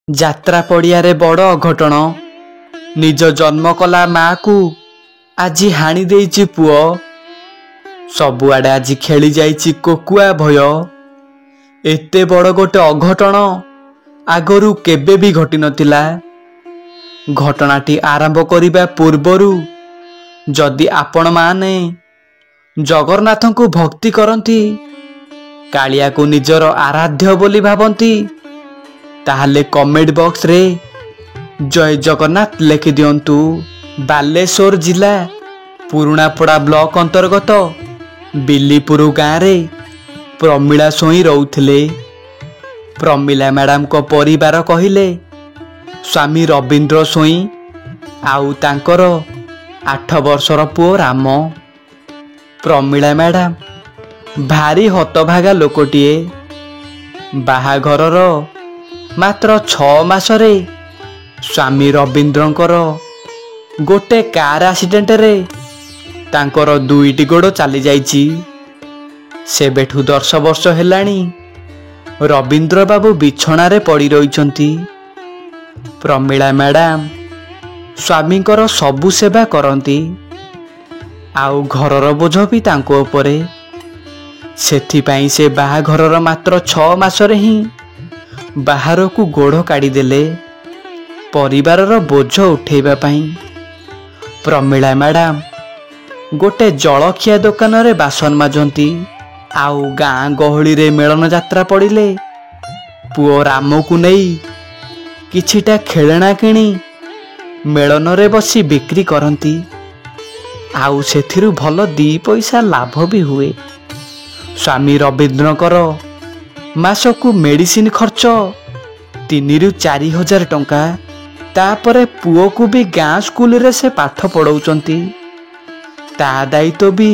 ଯାତ୍ରା ପଡ଼ିଆରେ ବଡ଼ ଅଘଟଣ। ନିଜ ଜନ୍ମ କଲା ମାକୁ ଆଜି ହାଣି ଦେଇଛି ପୁଅ। ସବୁଆଡ଼େ ଆଜି ଖେଳି ଯାଇଛି କୋକୁଆ ଭୟ। ଏତେ ବଡ଼ ଗୋଟେ ଅଘଟଣ ଆଗରୁ କେବେ ବି ଘଟିନଥିଲା। ଘଟଣାଟି ଆରମ୍ଭ କରିବା ପୂର୍ବରୁ ଯଦି ଆପଣମାନେ ଜଗନ୍ନାଥଙ୍କୁ ଭକ୍ତି କରନ୍ତି, କାଳିଆକୁ ନିଜର ଆରାଧ୍ୟ ବୋଲି ଭାବନ୍ତି, ତାହେଲେ କମେଣ୍ଟ ବକ୍ସରେ ଜୟ ଜଗନ୍ନାଥ ଲେଖି ଦିଅନ୍ତୁ। ବାଲେଶ୍ୱର ଜିଲ୍ଲା ପୁରୁଣାପଡ଼ା ବ୍ଲକ ଅନ୍ତର୍ଗତ ବିଲିପୁର ଗାଁରେ ପ୍ରମିଳା ସ୍ୱାଇଁ ରହୁଥିଲେ। ପ୍ରମିଳା ମ୍ୟାଡ଼ାମଙ୍କ ପରିବାର କହିଲେ ସ୍ୱାମୀ ରବୀନ୍ଦ୍ର ସ୍ୱାଇଁ ଆଉ ତାଙ୍କର 8 ବର୍ଷର ପୁଅ ରାମ। ପ୍ରମିଳା ମ୍ୟାଡ଼ାମ ଭାରି ହତଭାଗା ଲୋକଟିଏ। ବାହାଘରର ମାତ୍ର 6 ମାସରେ ସ୍ୱାମୀ ରବୀନ୍ଦ୍ରଙ୍କର ଗୋଟେ କାର ଆକ୍ସିଡେଣ୍ଟରେ ତାଙ୍କର 2ଟି ଗୋଡ଼ ଚାଲିଯାଇଛି। ସେବେଠୁ 10 ବର୍ଷ ହେଲାଣି ରବୀନ୍ଦ୍ର ବାବୁ ବିଛଣାରେ ପଡ଼ି ରହିଛନ୍ତି। ପ୍ରମିଳା ମ୍ୟାଡ଼ାମ ସ୍ୱାମୀଙ୍କର ସବୁ ସେବା କରନ୍ତି, ଆଉ ଘରର ବୋଝ ବି ତାଙ୍କ ଉପରେ। ସେଥିପାଇଁ ସେ ବାହାଘରର ମାତ୍ର 6 ମାସରେ ହିଁ ବାହାରକୁ ଗୋଡ଼ କାଢ଼ିଦେଲେ ପରିବାରର ବୋଝ ଉଠେଇବା ପାଇଁ। ପ୍ରମିଳା ମ୍ୟାଡ଼ାମ ଗୋଟେ ଜଳଖିଆ ଦୋକାନରେ ବାସନ মাজନ୍ତି, ଆଉ ଗାଁ ଗହଳିରେ ମେଳନ ଯାତ୍ରା ପଡ଼ିଲେ ପୁଅ ରାମକୁ ନେଇ କିଛିଟା ଖେଳଣା କିଣି ମେଳନରେ ବସି ବିକ୍ରି କରନ୍ତି, ଆଉ ସେଥିରୁ ଭଲ 2 ପଇସା ଲାଭ ବି ହୁଏ। ସ୍ୱାମୀ ରବୀନ୍ଦ୍ରଙ୍କର ମାସକୁ ମେଡ଼ିସିନ ଖର୍ଚ୍ଚ 3,000 ରୁ 4,000 ଟଙ୍କା। ତାପରେ ପୁଅକୁ ବି ଗାଁ ସ୍କୁଲରେ ସେ ପାଠ ପଢ଼ାଉଛନ୍ତି। ତା ଦାୟିତ୍ୱ ବି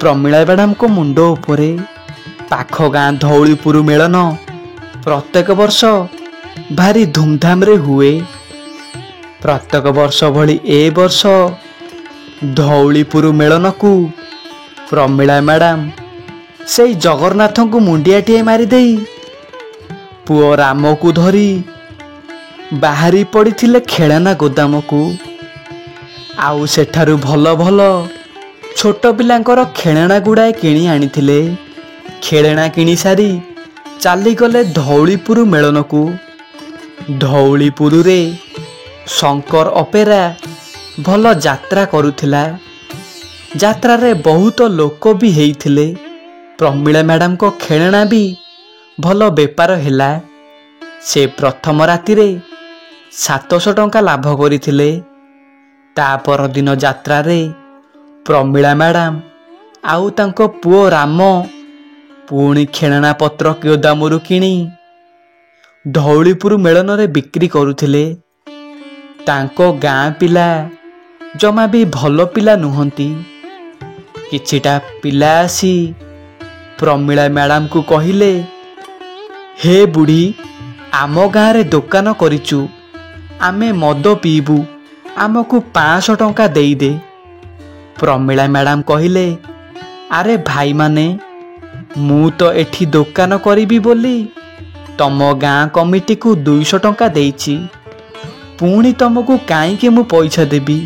ପ୍ରମିଳା ମ୍ୟାଡ଼ାମଙ୍କ ମୁଣ୍ଡ ଉପରେ। ପାଖ ଗାଁ ଧଉଳିପୁର ମେଳନ ପ୍ରତ୍ୟେକ ବର୍ଷ ଭାରି ଧୁମଧାମରେ ହୁଏ। ପ୍ରତ୍ୟେକ ବର୍ଷ ଭଳି ଏ ବର୍ଷ ଧଉଳିପୁର ମେଳନକୁ ପ୍ରମିଳା ମ୍ୟାଡ଼ାମ ସେଇ ଜଗନ୍ନାଥଙ୍କୁ ମୁଣ୍ଡିଆଟିଏ ମାରିଦେଇ ପୁଅ ରାମକୁ ଧରି ବାହାରି ପଡ଼ିଥିଲେ ଖେଳନା ଗୋଦାମକୁ। ଆଉ ସେଠାରୁ ଭଲ ଭଲ ଛୋଟ ପିଲାଙ୍କର ଖେଳଣା ଗୁଡ଼ାଏ କିଣି ଆଣିଥିଲେ। ଖେଳଣା କିଣି ସାରି ଚାଲିଗଲେ ଧଉଳିପୁର ମେଳନକୁ। ଧଉଳିପୁରରେ ଶଙ୍କର ଅପେରା ଭଲ ଯାତ୍ରା କରୁଥିଲା। ଯାତ୍ରାରେ ବହୁତ ଲୋକ ବି ହେଇଥିଲେ। ପ୍ରମିଳା ମ୍ୟାଡ଼ାମଙ୍କ ଖେଳଣା ବି ଭଲ ବେପାର ହେଲା। ସେ ପ୍ରଥମ ରାତିରେ 700 ଟଙ୍କା ଲାଭ କରିଥିଲେ। ତା ପରଦିନ ଯାତ୍ରାରେ ପ୍ରମିଳା ମ୍ୟାଡ଼ାମ ଆଉ ତାଙ୍କ ପୁଅ ରାମ ପୁଣି ଖେଳଣା ପତ୍ର ଗୋଦାମରୁ କିଣି ଧଉଳିପୁର ମେଳନରେ ବିକ୍ରି କରୁଥିଲେ। ତାଙ୍କ ଗାଁ ପିଲା ଜମା ବି ଭଲ ପିଲା ନୁହନ୍ତି। କିଛିଟା ପିଲା ଆସି ପ୍ରମିଳା ମ୍ୟାଡ଼ାମକୁ କହିଲେ, ହେ ବୁଢ଼ୀ, ଆମ ଗାଁରେ ଦୋକାନ କରିଛୁ, ଆମେ ମଦ ପିଇବୁ, ଆମକୁ 500 ଟଙ୍କା ଦେଇଦେ। ପ୍ରମିଳା ମ୍ୟାଡ଼ାମ କହିଲେ, ଆରେ ଭାଇମାନେ, ମୁଁ ତ ଏଠି ଦୋକାନ କରିବି ବୋଲି ତମ ଗାଁ କମିଟିକୁ 200 ଟଙ୍କା ଦେଇଛି, ପୁଣି ତମକୁ କାହିଁକି ମୁଁ ପଇସା ଦେବି?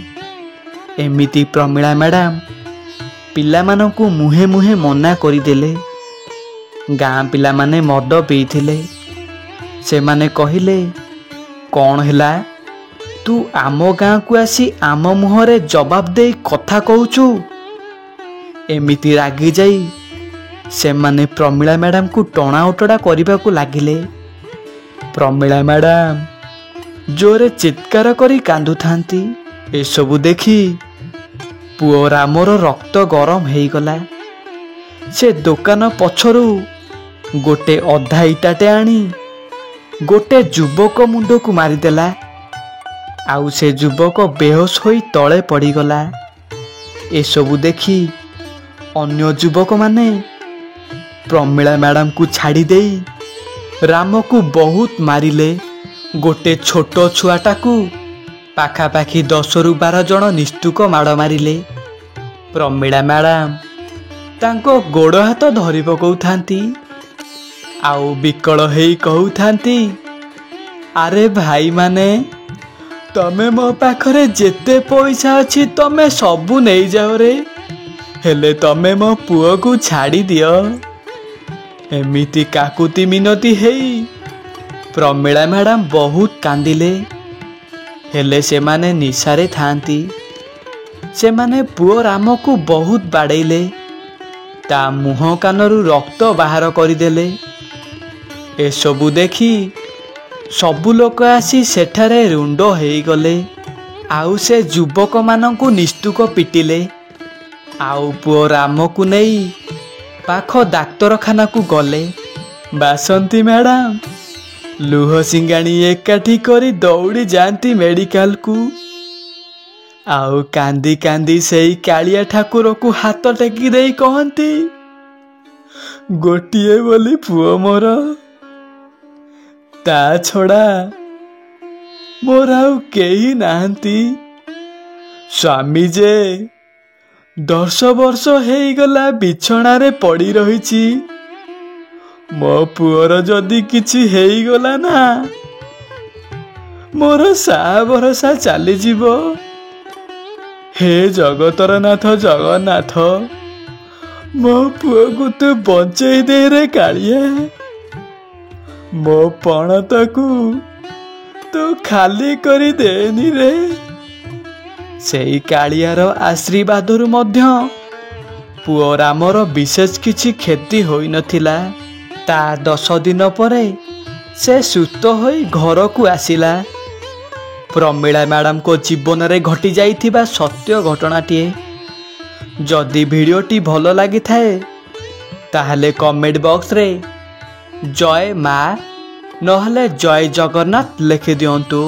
ଏମିତି ପ୍ରମିଳା ମ୍ୟାଡ଼ାମ ପିଲାମାନଙ୍କୁ ମୁହେଁ ମୁହେଁ ମନା କରିଦେଲେ। ଗାଁ ପିଲାମାନେ ମଦ ପିଇଥିଲେ। ସେମାନେ କହିଲେ, କ'ଣ ହେଲା, ତୁ ଆମ ଗାଁକୁ ଆସି ଆମ ମୁହଁରେ ଜବାବ ଦେଇ କଥା କହୁଛୁ? ଏମିତି ରାଗି ଯାଇ ସେମାନେ ପ୍ରମିଳା ମ୍ୟାଡ଼ାମକୁ ଟଣା ଓଟଡ଼ା କରିବାକୁ ଲାଗିଲେ। ପ୍ରମିଳା ମ୍ୟାଡ଼ାମ ଜୋରେ ଚିତ୍କାର କରି କାନ୍ଦୁଥାନ୍ତି। ଏସବୁ ଦେଖି ପୁଅ ରାମର ରକ୍ତ ଗରମ ହେଇଗଲା। ସେ ଦୋକାନ ପଛରୁ ଗୋଟେ ଅଧା ଇଟାଟେ ଆଣି ଗୋଟେ ଯୁବକ ମୁଣ୍ଡକୁ ମାରିଦେଲା, ଆଉ ସେ ଯୁବକ ବେହୋସ ହୋଇ ତଳେ ପଡ଼ିଗଲା। ଏସବୁ ଦେଖି ଅନ୍ୟ ଯୁବକମାନେ ପ୍ରମିଳା ମ୍ୟାଡ଼ାମକୁ ଛାଡ଼ି ଦେଇ ରାମକୁ ବହୁତ ମାରିଲେ। ଗୋଟେ ଛୋଟ ଛୁଆଟାକୁ ପାଖାପାଖି 10 ରୁ 12 ଜଣ ନିସ୍ତୁକ ମାଡ଼ ମାରିଲେ। ପ୍ରମିଳା ମ୍ୟାଡ଼ାମ ତାଙ୍କ ଗୋଡ଼ ହାତ ଧରି ପକାଉଥାନ୍ତି, ଆଉ ବିକଳ ହେଇ କହୁଥାନ୍ତି, ଆରେ ଭାଇମାନେ, ତମେ ମୋ ପାଖରେ ଯେତେ ପଇସା ଅଛି ତମେ ସବୁ ନେଇଯାଅ ରେ, ହେଲେ ତମେ ମୋ ପୁଅକୁ ଛାଡ଼ି ଦିଅ। ଏମିତି କାକୁତି ମିନତି ହେଇ ପ୍ରମିଳା ମ୍ୟାଡ଼ାମ ବହୁତ କାନ୍ଦିଲେ। ହେଲେ ସେମାନେ ନିଶାରେ ଥାଆନ୍ତି। ସେମାନେ ପୁଅ ରାମକୁ ବହୁତ ବାଡ଼େଇଲେ। ତା ମୁହଁ କାନରୁ ରକ୍ତ ବାହାର କରିଦେଲେ। ଏସବୁ ଦେଖି ସବୁ ଲୋକ ଆସି ସେଠାରେ ରୁଣ୍ଡ ହେଇଗଲେ। ଆଉ ସେ ଯୁବକମାନଙ୍କୁ ନିସ୍ତୁକ ପିଟିଲେ। ଆଉ ପୁଅ ରାମକୁ ନେଇ ପାଖ ଡାକ୍ତରଖାନାକୁ ଗଲେ। ବାସନ୍ତୀ ମ୍ୟାଡ଼ାମ ଲୁହ ସିଙ୍ଗାଣି ଏକାଠି କରି ଦୌଡ଼ି ଯାଆନ୍ତି ମେଡ଼ିକାଲକୁ। ଆଉ କାନ୍ଦି କାନ୍ଦି ସେଇ କାଳିଆ ଠାକୁରକୁ ହାତ ଟେକି ଦେଇ କହନ୍ତି, ଗୋଟିଏ ବୋଲି ପୁଅ ମୋର, ତା ଛଡ଼ା ମୋର ଆଉ କେହି ନାହାନ୍ତି। ସ୍ୱାମୀ ଯେ 10 ବର୍ଷ ହେଇଗଲା ବିଛଣାରେ ପଡ଼ି ରହିଛି। ମୋ ପୁଅର ଯଦି କିଛି ହେଇଗଲା ନା, ମୋର ସାହା ଭରସା ଚାଲିଯିବ। ହେ ଜଗତର ନାଥ ଜଗନ୍ନାଥ, ମୋ ପୁଅକୁ ତୁ ବଞ୍ଚେଇ ଦେ ରେ କାଳିଆ। ମୋ ପଣତକୁ ତୁ ଖାଲି କରି ଦେନି ରେ। ସେଇ କାଳିଆର ଆଶୀର୍ବାଦରୁ ମଧ୍ୟ ପୁଅ ରାମର ବିଶେଷ କିଛି କ୍ଷତି ହୋଇନଥିଲା। ତା 10 ଦିନ ପରେ ସେ ସୁସ୍ଥ ହୋଇ ଘରକୁ ଆସିଲା। ପ୍ରମିଳା ମ୍ୟାଡ଼ାମଙ୍କ ଜୀବନରେ ଘଟି ଯାଇଥିବା ସତ୍ୟ ଘଟଣାଟିଏ। ଯଦି ଭିଡ଼ିଓଟି ଭଲ ଲାଗିଥାଏ ତାହେଲେ କମେଣ୍ଟ ବକ୍ସରେ ଜୟ ମା ନହେଲେ ଜୟ ଜଗନ୍ନାଥ ଲେଖିଦିଅନ୍ତୁ।